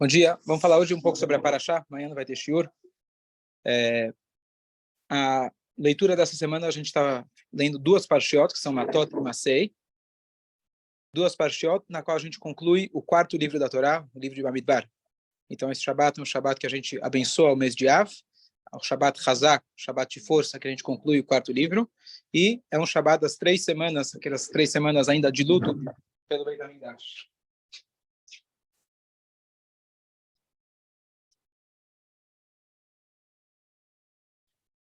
Bom dia, vamos falar hoje um pouco sobre a Parashá, amanhã não vai ter shiur. A leitura dessa semana a gente está lendo duas parshiot, que são Matot e Masei, duas parshiot na qual a gente conclui o quarto livro da Torá, o livro de Bamidbar. Então esse Shabbat é um Shabbat que a gente abençoa o mês de Av, o Shabbat Chazak, o Shabbat de força, que a gente conclui o quarto livro, e é um Shabbat das 3 semanas, aquelas 3 semanas ainda de luto pelo Beit HaMikdash.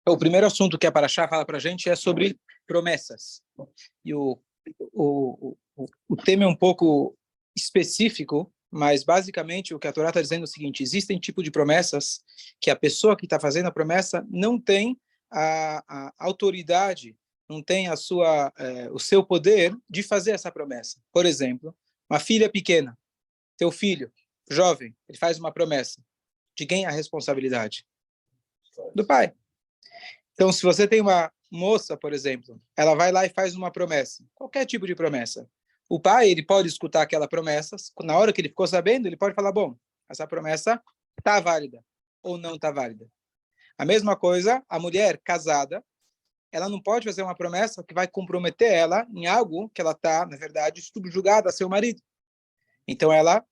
O primeiro assunto que a Parashá fala para a gente é sobre promessas. E o tema é um pouco específico, mas basicamente o que a Torá está dizendo é o seguinte: existem tipos de promessas que a pessoa que está fazendo a promessa não tem a autoridade, não tem o seu poder de fazer essa promessa. Por exemplo, uma filha pequena, teu filho, jovem, ele faz uma promessa. De quem é a responsabilidade? Do pai. Então, se você tem uma moça, por exemplo, ela vai lá e faz uma promessa, qualquer tipo de promessa. O pai, ele pode escutar aquela promessa, na hora que ele ficou sabendo, ele pode falar, bom, essa promessa está válida ou não está válida. A mesma coisa, a mulher casada, ela não pode fazer uma promessa que vai comprometer ela em algo que ela está, na verdade, subjugada a seu marido. Então,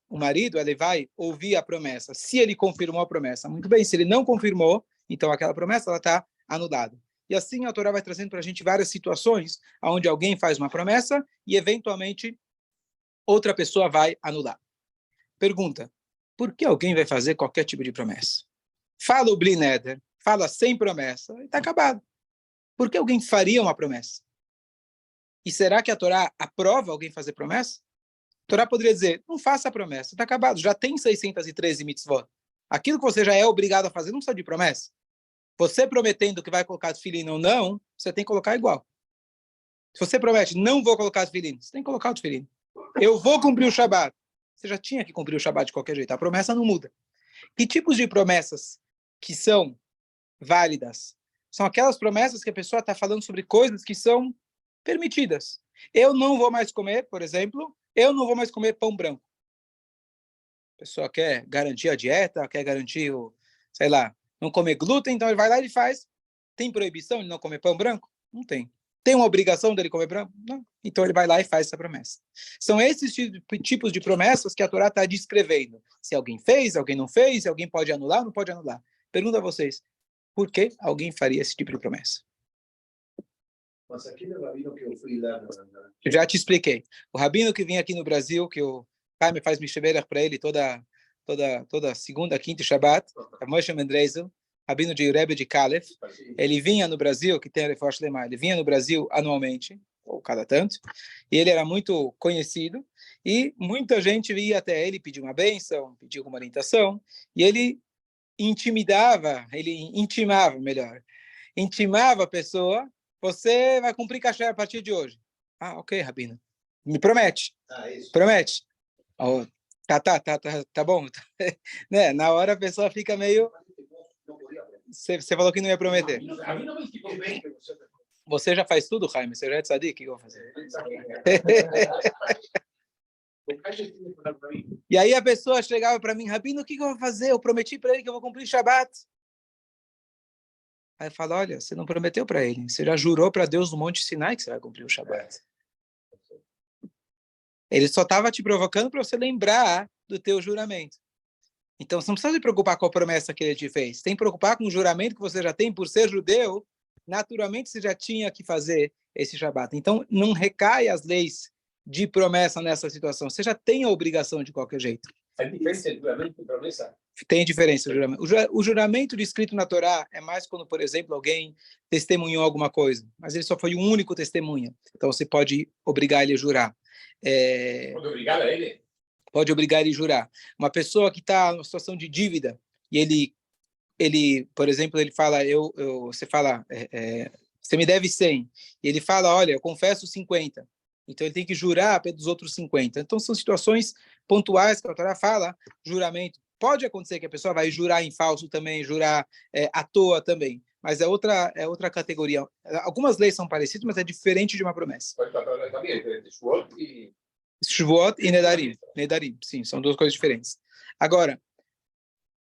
o marido, ele vai ouvir a promessa. Se ele confirmou a promessa, muito bem. Se ele não confirmou, então aquela promessa ela está anulada. E assim a Torá vai trazendo para a gente várias situações onde alguém faz uma promessa e, eventualmente, outra pessoa vai anular. Pergunta: por que alguém vai fazer qualquer tipo de promessa? Fala o Bli Neder, fala sem promessa, e está acabado. Por que alguém faria uma promessa? E será que a Torá aprova alguém fazer promessa? A Torá poderia dizer, não faça a promessa, está acabado, já tem 613 mitzvot. Aquilo que você já é obrigado a fazer não precisa de promessa. Você prometendo que vai colocar tefilim ou não, você tem que colocar igual. Se você promete, não vou colocar tefilim, você tem que colocar o tefilim. Eu vou cumprir o Shabat. Você já tinha que cumprir o Shabat de qualquer jeito, a promessa não muda. Que tipos de promessas que são válidas? São aquelas promessas que a pessoa está falando sobre coisas que são permitidas. Eu não vou mais comer, por exemplo, eu não vou mais comer pão branco. A pessoa quer garantir a dieta, quer garantir não comer glúten, então ele vai lá e faz. Tem proibição de não comer pão branco? Não tem. Tem uma obrigação dele comer branco? Não. Então ele vai lá e faz essa promessa. São esses tipos de promessas que a Torá está descrevendo. Se alguém fez, alguém não fez, se alguém pode anular, não pode anular. Pergunto a vocês, por que alguém faria esse tipo de promessa? Mas aquele rabino que eu fui lá... Eu já te expliquei. O rabino que vinha aqui no Brasil, que o Jaime faz Misheberach para ele toda segunda, quinta e Shabbat, a Moshe Mendrezel, rabino de Rebbe de Calef, ele vinha no Brasil, que tem a Refosh Lemar, ele vinha no Brasil anualmente, ou cada tanto, e ele era muito conhecido, e muita gente ia até ele pedir uma bênção, pedir alguma orientação, e ele intimava a pessoa. Você vai cumprir cachê a partir de hoje. Ah, ok, rabino. Me promete. Isso. Promete. Oh, tá bom. Né? Na hora a pessoa fica meio... Você falou que não ia prometer. Você já faz tudo, Jaime? Você já é tzadik? O que eu vou fazer? E aí a pessoa chegava para mim, rabino, o que eu vou fazer? Eu prometi para ele que eu vou cumprir Shabbat. Aí eu falo, olha, você não prometeu para ele, você já jurou para Deus no Monte Sinai que você vai cumprir o Shabat. Ele só estava te provocando para você lembrar do teu juramento. Então, você não precisa se preocupar com a promessa que ele te fez. Você tem que preocupar com o juramento que você já tem por ser judeu. Naturalmente, você já tinha que fazer esse Shabat. Então, não recai as leis de promessa nessa situação. Você já tem a obrigação de qualquer jeito. Tem diferença entre juramento e promessa? Tem diferença o juramento. O juramento descrito na Torá é mais quando, por exemplo, alguém testemunhou alguma coisa, mas ele só foi o único testemunha. Então, você pode obrigar ele a jurar. Pode obrigar a ele? Pode obrigar ele a jurar. Uma pessoa que está numa situação de dívida e ele, por exemplo, ele fala, você fala, você me deve 100. E ele fala, olha, eu confesso 50. Então, ele tem que jurar pelos outros 50. Então, são situações pontuais que a Torá fala, juramento. Pode acontecer que a pessoa vai jurar em falso também, jurar à toa também. Mas é outra categoria. Algumas leis são parecidas, mas é diferente de uma promessa. Shavuot e Nedarim. Nedarim, sim, são duas coisas diferentes. Agora,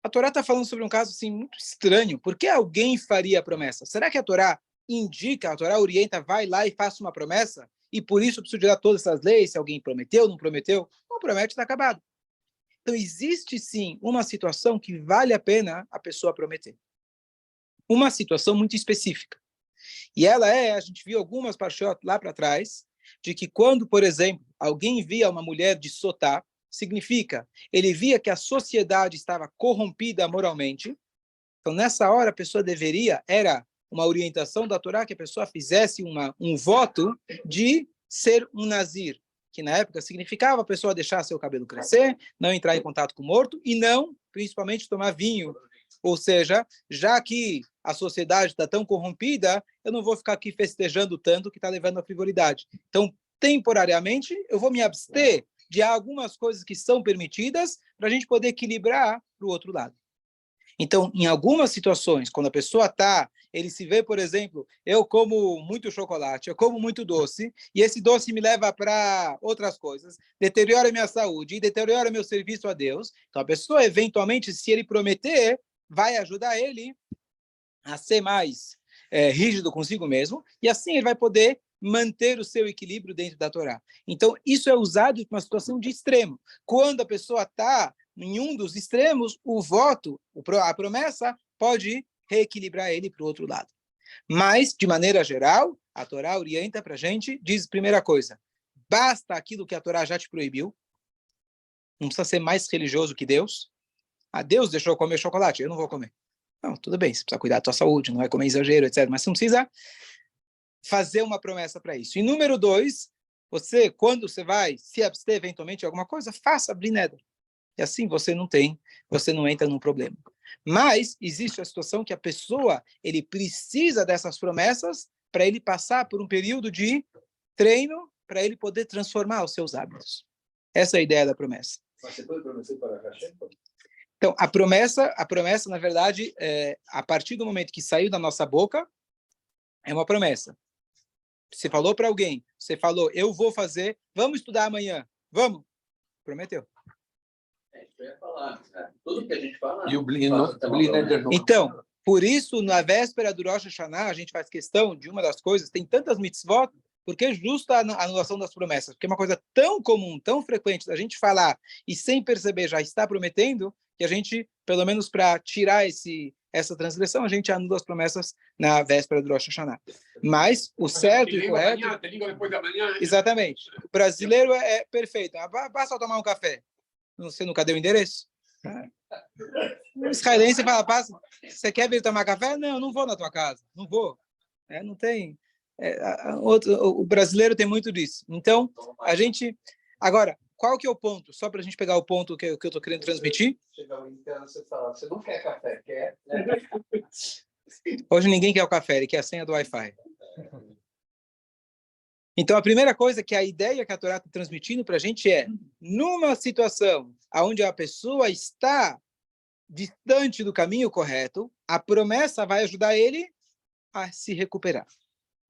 A Torá está falando sobre um caso assim, muito estranho. Por que alguém faria a promessa? Será que a Torá indica, a Torá orienta, vai lá e faça uma promessa? E por isso preciso de dar todas essas leis, se alguém prometeu, não prometeu? Não promete, está acabado. Então, existe sim uma situação que vale a pena a pessoa prometer. Uma situação muito específica. E ela a gente viu algumas parshot lá para trás, de que quando, por exemplo, alguém via uma mulher de sotá, significa, ele via que a sociedade estava corrompida moralmente, então nessa hora a pessoa era uma orientação da Torá que a pessoa fizesse um voto de ser um nazir, que na época significava a pessoa deixar seu cabelo crescer, não entrar em contato com o morto e não, principalmente, tomar vinho. Ou seja, já que a sociedade está tão corrompida, eu não vou ficar aqui festejando tanto que está levando à frivolidade. Então, temporariamente, eu vou me abster de algumas coisas que são permitidas para a gente poder equilibrar para o outro lado. Então, em algumas situações, quando a pessoa ele se vê, por exemplo, eu como muito chocolate, eu como muito doce, e esse doce me leva para outras coisas, deteriora minha saúde e deteriora meu serviço a Deus. Então, a pessoa, eventualmente, se ele prometer, vai ajudar ele a ser mais rígido consigo mesmo, e assim ele vai poder manter o seu equilíbrio dentro da Torá. Então, isso é usado em uma situação de extremo. Quando a pessoa está em um dos extremos, o voto, a promessa, pode reequilibrar ele para o outro lado. Mas, de maneira geral, a Torá orienta para a gente, diz, primeira coisa, basta aquilo que a Torá já te proibiu, não precisa ser mais religioso que Deus. Deus deixou eu comer chocolate, eu não vou comer. Não, tudo bem, você precisa cuidar da sua saúde, não vai comer exagero, etc. Mas você não precisa fazer uma promessa para isso. E número 2, quando você vai se abster eventualmente de alguma coisa, faça bli neder. E assim você não entra num problema. Mas existe a situação que a pessoa, ele precisa dessas promessas para ele passar por um período de treino para ele poder transformar os seus hábitos. Essa é a ideia da promessa. Mas você pode prometer para Hashem? Então, a promessa, na verdade, a partir do momento que saiu da nossa boca, é uma promessa. Você falou para alguém, você falou, eu vou fazer, vamos estudar amanhã, vamos? Prometeu. Isso eu ia falar, né? Tudo que a gente fala... E o Bli Neder não. Então, por isso, na véspera do Rosh Hashanah, a gente faz questão de uma das coisas, tem tantas mitzvot, porque é justa a anulação das promessas, porque é uma coisa tão comum, tão frequente, da gente falar e sem perceber já está prometendo, que a gente, pelo menos para tirar essa transgressão, a gente anula as promessas na véspera do Rosh Hashanah. Mas o certo e correto... Depois da manhã. Exatamente. O brasileiro é perfeito. Basta tomar um café. Você nunca deu o endereço? O israelense fala, você quer vir tomar café? Não, não vou na tua casa. Não vou. Não tem... o brasileiro tem muito disso. Então, a gente... Agora, qual que é o ponto? Só para a gente pegar o ponto que eu estou querendo transmitir. Chega o interno, você fala, você não quer café, quer? Hoje ninguém quer o café, ele quer a senha do Wi-Fi. Então, a primeira coisa que a ideia que a Torá está transmitindo para a gente é, numa situação onde a pessoa está distante do caminho correto, a promessa vai ajudar ele a se recuperar.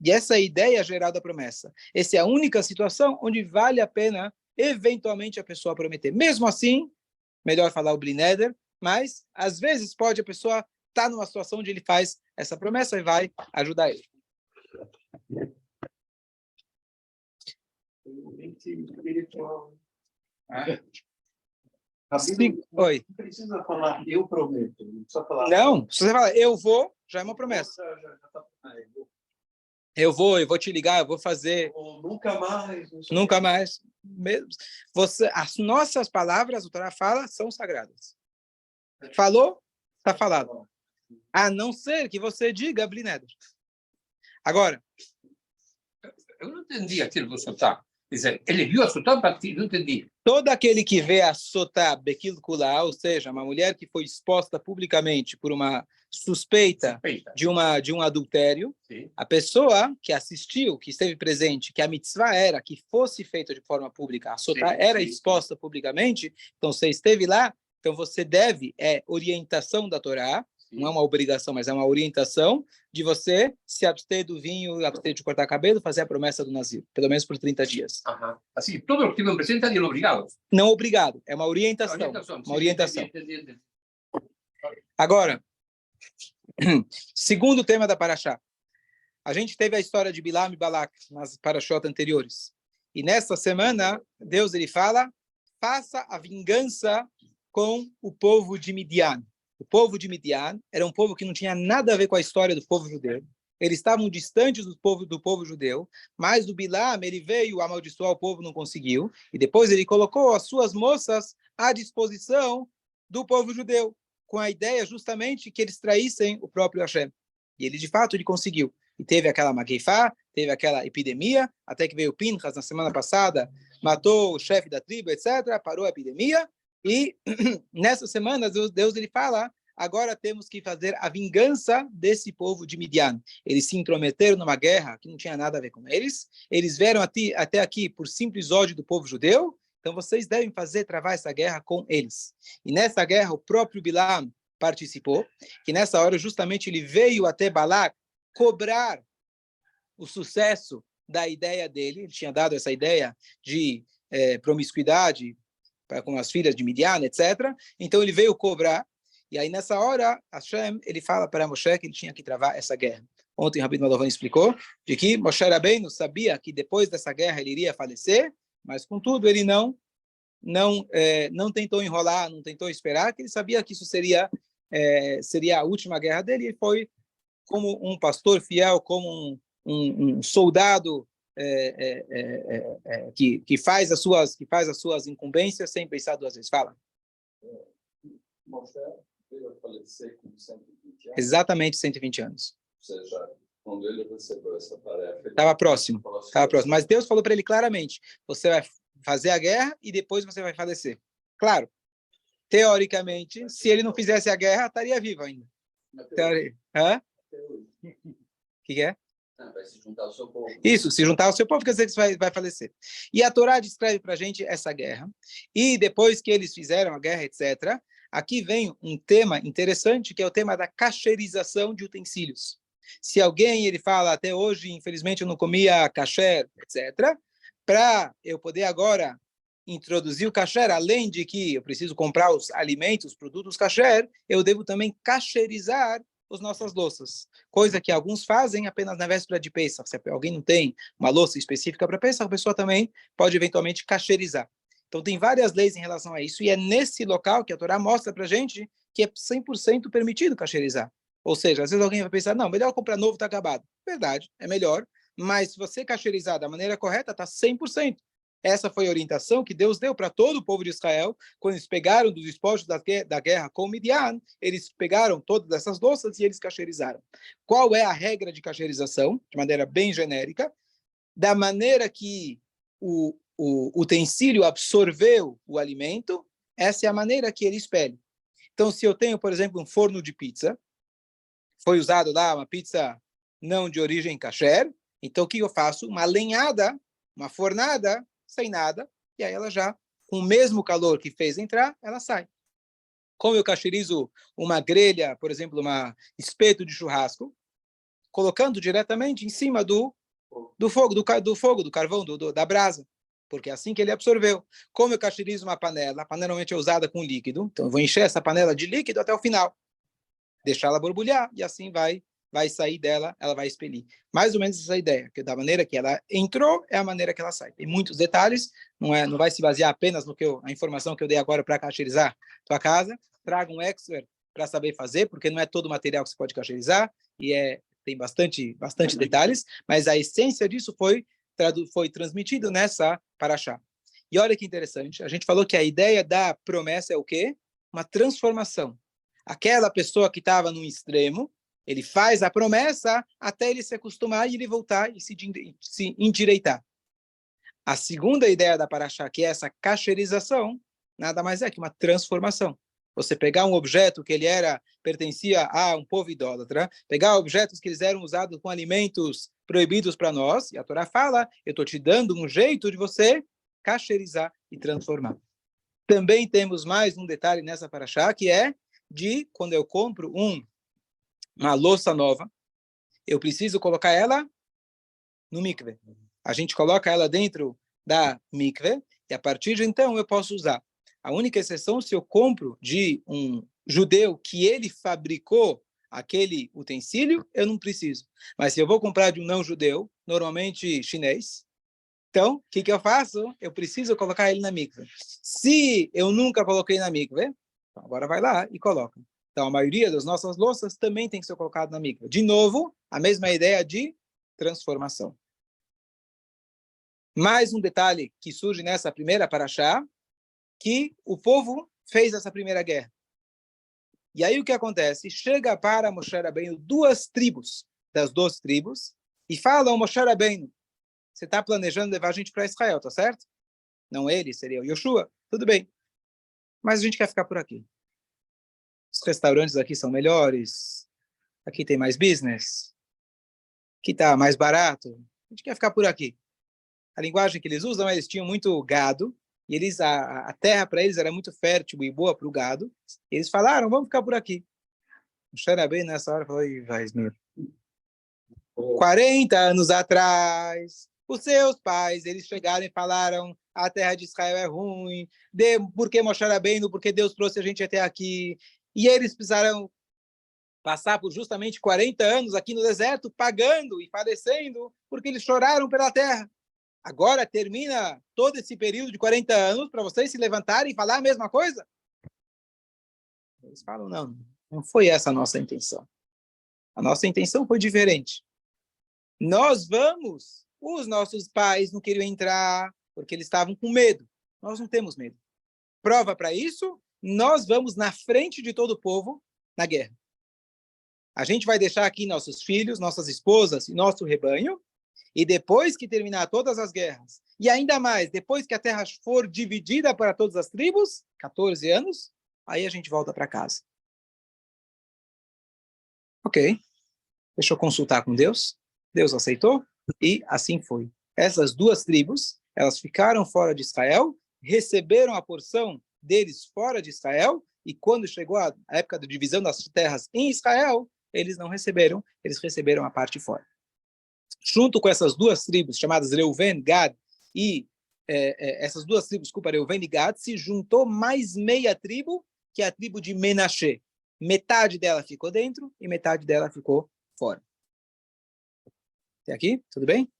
E essa é a ideia geral da promessa. Essa é a única situação onde vale a pena, eventualmente, a pessoa prometer. Mesmo assim, melhor falar o bli neder, mas, às vezes, pode a pessoa estar numa situação onde ele faz essa promessa e vai ajudar ele. Sim. Oi. Não precisa falar, eu prometo. Não precisa falar. Não, se você falar, eu vou, já é uma promessa. Eu vou te ligar, eu vou fazer. Ou nunca mais. Nunca mais. As nossas palavras, o Torá fala, são sagradas. Falou, está falado. A não ser que você diga bli neder. Agora, eu não entendi aquilo do Sotá. Quer dizer, ele viu a Sotá, não entendi. Todo aquele que vê a Sotá Bekil Kula, ou seja, uma mulher que foi exposta publicamente por uma suspeita de um adultério, sim, a pessoa que assistiu, que esteve presente, que a mitzvah era que fosse feita de forma pública, a Sotá era exposta publicamente, então você esteve lá, então você deve, orientação da Torá, não é uma obrigação, mas é uma orientação de você se abster do vinho, abster de cortar cabelo, fazer a promessa do Nazir, pelo menos por 30 dias. Assim, todo o que me apresenta é obrigado. Não obrigado, é uma orientação. Uma orientação. Entendi. Agora, segundo tema da Parashá. A gente teve a história de Bilam e Balak nas Parashot anteriores. E nesta semana, Deus ele fala, faça a vingança com o povo de Midian. O povo de Midian era um povo que não tinha nada a ver com a história do povo judeu. Eles estavam distantes do povo judeu, mas o Bilam, ele veio amaldiçoar o povo, não conseguiu, e depois ele colocou as suas moças à disposição do povo judeu, com a ideia justamente que eles traíssem o próprio Hashem. E ele, de fato, ele conseguiu. E teve aquela magueifá, teve aquela epidemia, até que veio o Pinchas na semana passada, matou o chefe da tribo, etc., parou a epidemia, e nessa semana Deus ele fala, agora temos que fazer a vingança desse povo de Midian. Eles se intrometeram numa guerra que não tinha nada a ver com eles, eles vieram até aqui por simples ódio do povo judeu, então vocês devem travar essa guerra com eles. E nessa guerra o próprio Bilam participou, que nessa hora justamente ele veio até Balak cobrar o sucesso da ideia dele. Ele tinha dado essa ideia de promiscuidade com as filhas de Midian, etc. Então ele veio cobrar, e aí nessa hora Hashem ele fala para Moshe que ele tinha que travar essa guerra. Ontem o Rabino Madovan explicou de que Moshe Rabbeinu sabia que depois dessa guerra ele iria falecer, mas contudo ele não tentou enrolar, não tentou esperar, que ele sabia que isso seria a última guerra dele, e foi como um pastor fiel, como um soldado que faz as suas incumbências sem pensar duas vezes. Fala. Moshe veio a falecer com 120 anos. Exatamente 120 anos. Ou seja, quando ele recebeu essa tarefa... Estava próximo. Mas Deus falou para ele claramente, você vai fazer a guerra e depois você vai falecer. Claro, teoricamente, se ele não fizesse a guerra, estaria vivo ainda. Hã? O que é? Vai se juntar ao seu povo. Isso, se juntar ao seu povo, quer dizer que você vai falecer. E a Torá descreve para a gente essa guerra. E depois que eles fizeram a guerra, etc., aqui vem um tema interessante, que é o tema da cacherização de utensílios. Se alguém ele fala, até hoje, infelizmente, eu não comia kasher, etc., para eu poder agora introduzir o kasher, além de que eu preciso comprar os alimentos, os produtos kasher, eu devo também kasherizar as nossas louças, coisa que alguns fazem apenas na véspera de Pesach. Se alguém não tem uma louça específica para Pesach, a pessoa também pode eventualmente kasherizar. Então tem várias leis em relação a isso, e é nesse local que a Torá mostra para a gente que é 100% permitido kasherizar. Ou seja, às vezes alguém vai pensar, não, melhor comprar novo, está acabado. Verdade, é melhor, mas se você kasherizar da maneira correta, está 100%. Essa foi a orientação que Deus deu para todo o povo de Israel, quando eles pegaram dos despojos da guerra com Midian, eles pegaram todas essas louças e eles cacherizaram. Qual é a regra de cacherização? De maneira bem genérica, da maneira que o utensílio absorveu o alimento, essa é a maneira que ele espelha. Então, se eu tenho, por exemplo, um forno de pizza, foi usado lá uma pizza não de origem kasher, então o que eu faço? Uma lenhada, uma fornada, sem nada, e aí ela já, com o mesmo calor que fez entrar, ela sai. Como eu cacherizo uma grelha, por exemplo, uma espeto de churrasco, colocando diretamente em cima do fogo, do carvão, da brasa, porque é assim que ele absorveu. Como eu cacherizo uma panela, a panela normalmente é usada com líquido, então eu vou encher essa panela de líquido até o final, deixar ela borbulhar, e assim vai sair dela, ela vai expelir. Mais ou menos essa ideia, que da maneira que ela entrou, é a maneira que ela sai. Tem muitos detalhes, não vai se basear apenas a informação que eu dei agora para cacherizar tua casa. Traga um expert para saber fazer, porque não é todo material que você pode cacherizar, e tem bastante detalhes, mas a essência disso foi transmitido nessa paraxá. E olha que interessante, a gente falou que a ideia da promessa é o quê? Uma transformação. Aquela pessoa que estava no extremo, ele faz a promessa até ele se acostumar e ele voltar e se endireitar. A segunda ideia da paraxá, que é essa cacherização, nada mais é que uma transformação. Você pegar um objeto que pertencia a um povo idólatra, pegar objetos que eles eram usados com alimentos proibidos para nós, e a Torá fala, eu estou te dando um jeito de você cacherizar e transformar. Também temos mais um detalhe nessa paraxá, que é de quando eu compro uma louça nova, eu preciso colocar ela no mikve. A gente coloca ela dentro da mikve, e a partir de então eu posso usar. A única exceção se eu compro de um judeu que ele fabricou aquele utensílio, eu não preciso. Mas se eu vou comprar de um não judeu, normalmente chinês, então, o que eu faço? Eu preciso colocar ele na mikve. Se eu nunca coloquei na mikve, então agora vai lá e coloca. Então, a maioria das nossas louças também tem que ser colocado na mikve. De novo, a mesma ideia de transformação. Mais um detalhe que surge nessa primeira paraxá, que o povo fez essa primeira guerra. E aí o que acontece? Chega para Moshe Rabbeinu 2 tribos das 12 tribos e falam, Moshe Rabbeinu, você está planejando levar a gente para Israel, tá certo? Não ele, seria o Yoshua, tudo bem. Mas a gente quer ficar por aqui. Os restaurantes aqui são melhores, aqui tem mais business, aqui está mais barato, a gente quer ficar por aqui. A linguagem que eles usam, eles tinham muito gado, e eles, a terra para eles era muito fértil e boa para o gado. E eles falaram, vamos ficar por aqui. O Xerabim nessa hora falou, vai, 40 anos atrás, os seus pais, eles chegaram e falaram, a terra de Israel é ruim, por que Moshe Rabbeinu, porque Deus trouxe a gente até aqui. E eles precisaram passar por justamente 40 anos aqui no deserto, pagando e padecendo, porque eles choraram pela terra. Agora termina todo esse período de 40 anos para vocês se levantarem e falar a mesma coisa? Eles falam, não foi essa a nossa intenção. A nossa intenção foi diferente. Nós vamos, os nossos pais não queriam entrar porque eles estavam com medo. Nós não temos medo. Prova para isso, nós vamos na frente de todo o povo na guerra. A gente vai deixar aqui nossos filhos, nossas esposas e nosso rebanho, e depois que terminar todas as guerras, e ainda mais, depois que a terra for dividida para todas as tribos, 14 anos, aí a gente volta para casa. Ok. Deixa eu consultar com Deus. Deus aceitou, e assim foi. Essas 2 tribos, elas ficaram fora de Israel, receberam a porção deles fora de Israel, e quando chegou a época da divisão das terras em Israel, eles não receberam, eles receberam a parte fora. Junto com essas 2 tribos, chamadas Reuven, Gad, e essas 2 tribos, desculpa, Reuven e Gad, se juntou mais meia tribo, que é a tribo de Menashe. Metade dela ficou dentro e metade dela ficou fora. Até aqui? Tudo bem?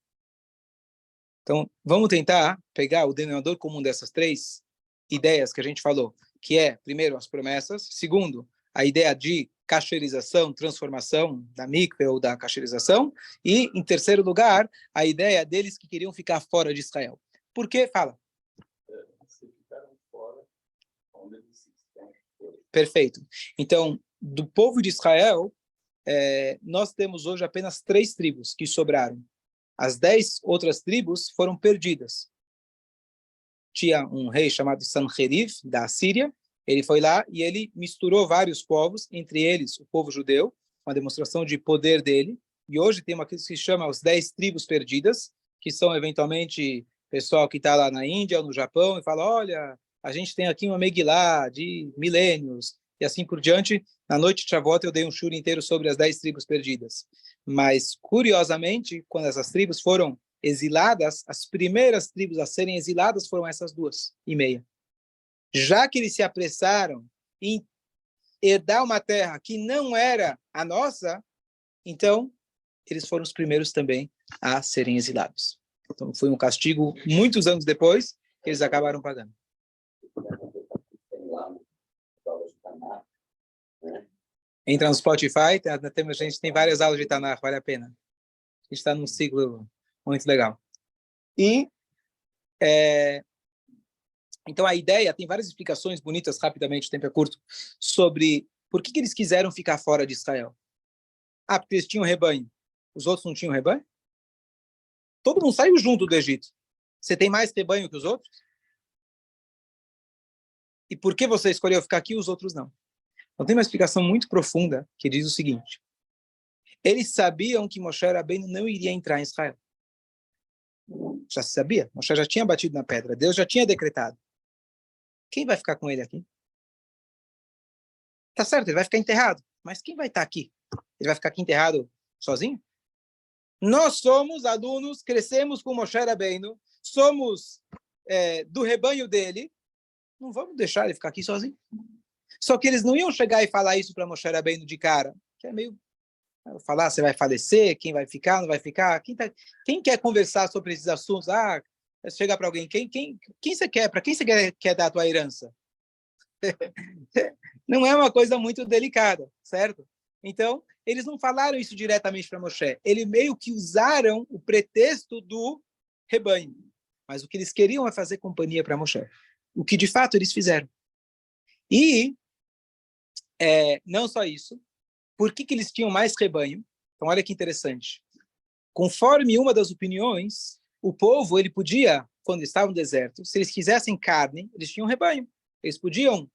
Então, vamos tentar pegar o denominador comum dessas 3 ideias que a gente falou, que é, primeiro, as promessas, segundo, a ideia de cacherização, transformação da mikve ou da cacherização, e, em terceiro lugar, a ideia deles que queriam ficar fora de Israel. Por quê? Fala. Se ficaram fora, onde eles estão. Perfeito. Então, do povo de Israel, nós temos hoje apenas 3 tribos que sobraram. As 10 outras tribos foram perdidas. Tinha um rei chamado Sanherib, da Síria. Ele foi lá e ele misturou vários povos, entre eles o povo judeu, uma demonstração de poder dele. E hoje tem uma coisa que se chama as 10 tribos perdidas, que são eventualmente pessoal que está lá na Índia ou no Japão e fala, olha, a gente tem aqui uma Megilá de milênios, e assim por diante. Na noite de Shavuot eu dei um shur inteiro sobre as 10 tribos perdidas. Mas, curiosamente, quando essas tribos foram exiladas, as primeiras tribos a serem exiladas foram essas 2,5. Já que eles se apressaram em herdar uma terra que não era a nossa, então eles foram os primeiros também a serem exilados. Então foi um castigo muitos anos depois que eles acabaram pagando. Entra no Spotify, a gente tem várias aulas de Tanakh, vale a pena. A gente está num ciclo muito legal. E então a ideia, tem várias explicações bonitas, rapidamente, o tempo é curto, sobre por que eles quiseram ficar fora de Israel. Porque eles tinham rebanho. Os outros não tinham rebanho? Todo mundo saiu junto do Egito. Você tem mais rebanho que os outros? E por que você escolheu ficar aqui e os outros não? Então tem uma explicação muito profunda que diz o seguinte. Eles sabiam que Moshe Rabbeinu não iria entrar em Israel. Já se sabia. Moshe já tinha batido na pedra. Deus já tinha decretado. Quem vai ficar com ele aqui? Tá certo, ele vai ficar enterrado. Mas quem vai estar aqui? Ele vai ficar aqui enterrado sozinho? Nós somos alunos, crescemos com Moshe Rabbeinu, somos do rebanho dele. Não vamos deixar ele ficar aqui sozinho. Só que eles não iam chegar e falar isso para Moshe Rabbeinu de cara, que é meio falar, você vai falecer, quem vai ficar, não vai ficar, quem quer conversar sobre esses assuntos? Chega para alguém, quem você quer, para quem você quer dar a tua herança? Não é uma coisa muito delicada, certo? Então, eles não falaram isso diretamente para Moshe. Eles meio que usaram o pretexto do rebanho. Mas o que eles queriam é fazer companhia para Moshe. O que, de fato, eles fizeram. E, não só isso, por que eles tinham mais rebanho? Então, olha que interessante. Conforme uma das opiniões, o povo, ele podia, quando estava no deserto, se eles quisessem carne, eles tinham rebanho. Eles podiam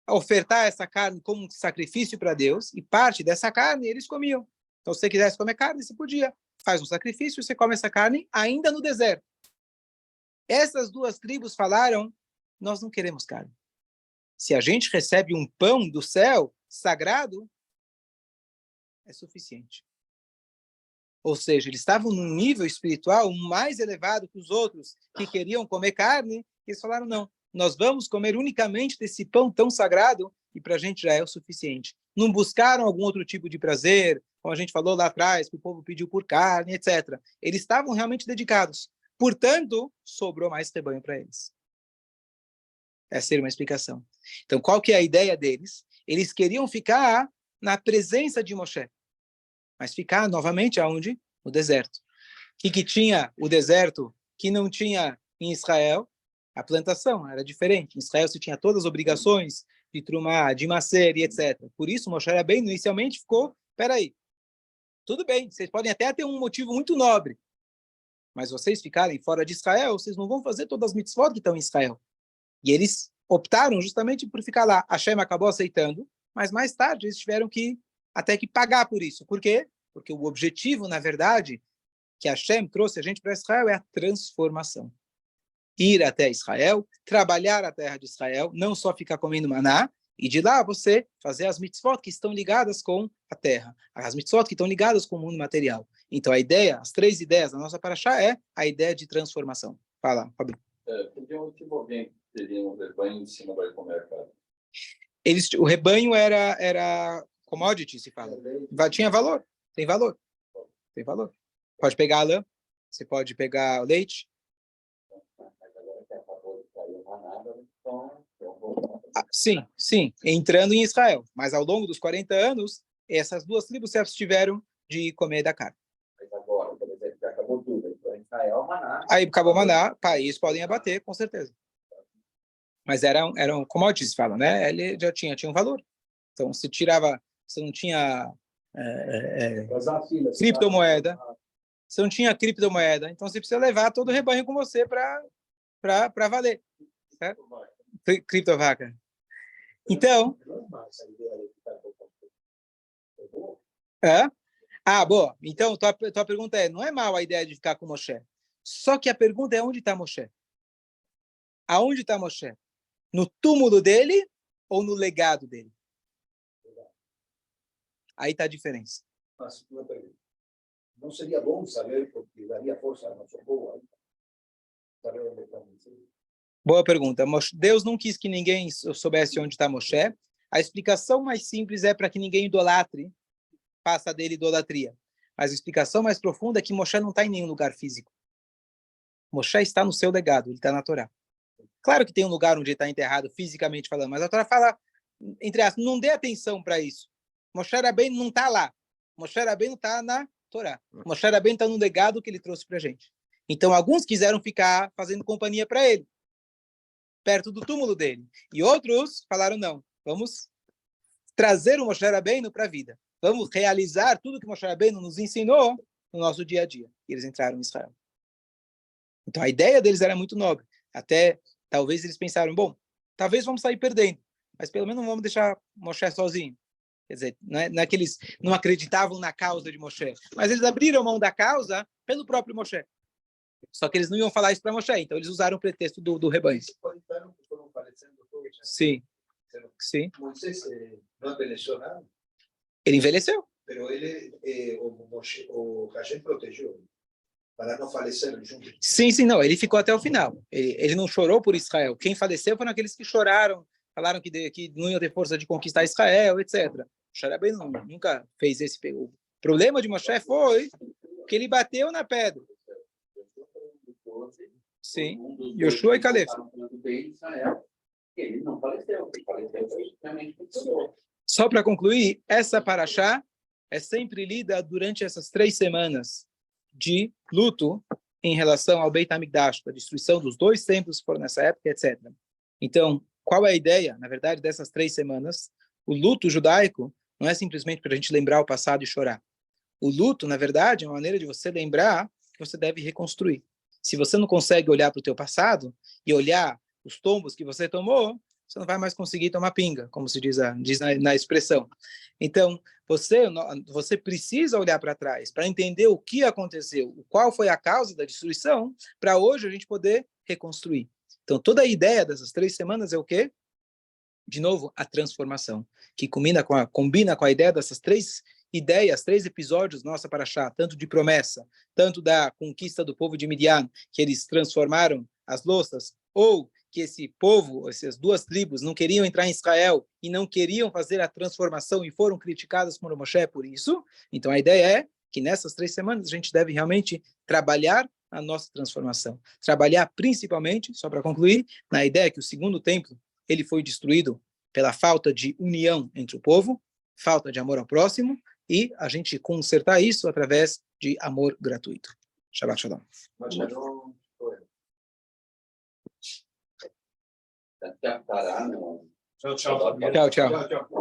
ofertar essa carne como um sacrifício para Deus, e parte dessa carne eles comiam. Então, se você quisesse comer carne, você podia. Faz um sacrifício, você come essa carne ainda no deserto. Essas duas tribos falaram, nós não queremos carne. Se a gente recebe um pão do céu, sagrado, é suficiente. Ou seja, eles estavam num nível espiritual mais elevado que os outros que queriam comer carne, e eles falaram, não, nós vamos comer unicamente desse pão tão sagrado e para a gente já é o suficiente. Não buscaram algum outro tipo de prazer, como a gente falou lá atrás, que o povo pediu por carne, etc. Eles estavam realmente dedicados. Portanto, sobrou mais rebanho para eles. Essa seria uma explicação. Então, qual que é a ideia deles? Eles queriam ficar na presença de Moshe, mas ficar novamente aonde? No deserto. O que tinha o deserto que não tinha em Israel? A plantação era diferente. Em Israel você tinha todas as obrigações de Trumá, de Maser e etc. Por isso, Moshe Rabbeinu inicialmente ficou, peraí, tudo bem, vocês podem até ter um motivo muito nobre, mas vocês ficarem fora de Israel, vocês não vão fazer todas as mitzvot que estão em Israel. E eles optaram justamente por ficar lá. Hashem acabou aceitando, mas mais tarde eles tiveram que até que pagar por isso. Por quê? Porque o objetivo, na verdade, que Hashem trouxe a gente para Israel é a transformação. Ir até Israel, trabalhar a terra de Israel, não só ficar comendo maná, e de lá você fazer as mitzvot que estão ligadas com a terra, as mitzvot que estão ligadas com o mundo material. Então a ideia, as três ideias da nossa paraxá é a ideia de transformação. Fala, Fabio. Tipo alguém que teria um rebanho em cima vai comer, cara. O rebanho era commodity, se fala. Tinha valor, tem valor. Tem valor. Pode pegar a lã, você pode pegar o leite. Sim, entrando em Israel. Mas ao longo dos 40 anos, essas duas tribos se abstiveram de comer da carne. Mas agora, por exemplo, já acabou tudo. Então, Israel, maná. Aí acabou maná, países podem abater, com certeza. Mas eram commodities, falam, né? Ele já tinha um valor. Então, se tirava, você não tinha criptomoeda, você não tinha criptomoeda, então você precisa levar todo o rebanho com você para valer. Certo? Criptovaca. Então... boa. Então, tua pergunta é, não é mal a ideia de ficar com Moshe. Só que a pergunta é, onde está Moshe? Aonde está Moshe? No túmulo dele ou no legado dele? Aí está a diferença. Mas, uma pergunta. Não seria bom saber, porque daria força a nosso povo. Saber onde está Moshe. Boa pergunta. Deus não quis que ninguém soubesse onde está Moshe. A explicação mais simples é para que ninguém idolatre, faça dele idolatria. Mas a explicação mais profunda é que Moshe não está em nenhum lugar físico. Moshe está no seu legado, ele está na Torá. Claro que tem um lugar onde ele está enterrado, fisicamente falando, mas a Torá fala, entre aspas, não dê atenção para isso. Moshe Rabbeinu não está lá. Moshe Rabbeinu está na Torá. Moshe Rabbeinu está no legado que ele trouxe para a gente. Então, alguns quiseram ficar fazendo companhia para ele, perto do túmulo dele. E outros falaram, não, vamos trazer o Moshe Rabbeinu para a vida. Vamos realizar tudo que Moshe Rabbeinu nos ensinou no nosso dia a dia. E eles entraram em Israel. Então, a ideia deles era muito nobre. Até, talvez eles pensaram, bom, talvez vamos sair perdendo, mas pelo menos não vamos deixar Moshe sozinho. Quer dizer, não é que eles não acreditavam na causa de Moshe, mas eles abriram mão da causa pelo próprio Moshe. Só que eles não iam falar isso para Moshe, então eles usaram o pretexto do rebanho. Sim. Moisés não envelheceu nada. Ele envelheceu. Pero ele, o Hashem protegeu para não falecer junto. Sim, não, ele ficou até o final. Ele não chorou por Israel. Quem faleceu foram aqueles que choraram falaram que não ia ter força de conquistar Israel, etc. Moshe Rabbeinu nunca fez esse. O problema de Moshe foi que ele bateu na pedra. Sim, Yoshua e Caleb. Ele não faleceu, ele faleceu realmente. Só para concluir, essa paraxá é sempre lida durante essas 3 semanas de luto em relação ao Beit HaMikdash, a destruição dos 2 templos que foram nessa época, etc. Então, qual é a ideia, na verdade, dessas 3 semanas? O luto judaico não é simplesmente para a gente lembrar o passado e chorar. O luto, na verdade, é uma maneira de você lembrar que você deve reconstruir. Se você não consegue olhar para o teu passado e olhar os tombos que você tomou, você não vai mais conseguir tomar pinga, como se diz na expressão. Então, você precisa olhar para trás para entender o que aconteceu, qual foi a causa da destruição, para hoje a gente poder reconstruir. Então, toda a ideia dessas 3 semanas é o quê? De novo, a transformação, que combina com a ideia dessas 3 ideias, 3 episódios nossa paraxá, tanto de promessa, tanto da conquista do povo de Midian, que eles transformaram as louças, ou que esse povo, essas 2 tribos, não queriam entrar em Israel e não queriam fazer a transformação e foram criticadas por Moshe por isso. Então a ideia é que nessas 3 semanas a gente deve realmente trabalhar a nossa transformação. Trabalhar principalmente, só para concluir, na ideia que o segundo templo ele foi destruído pela falta de união entre o povo, falta de amor ao próximo, e a gente consertar isso através de amor gratuito. Shabbat Shalom. Tchau, tchau. Tchau, tchau.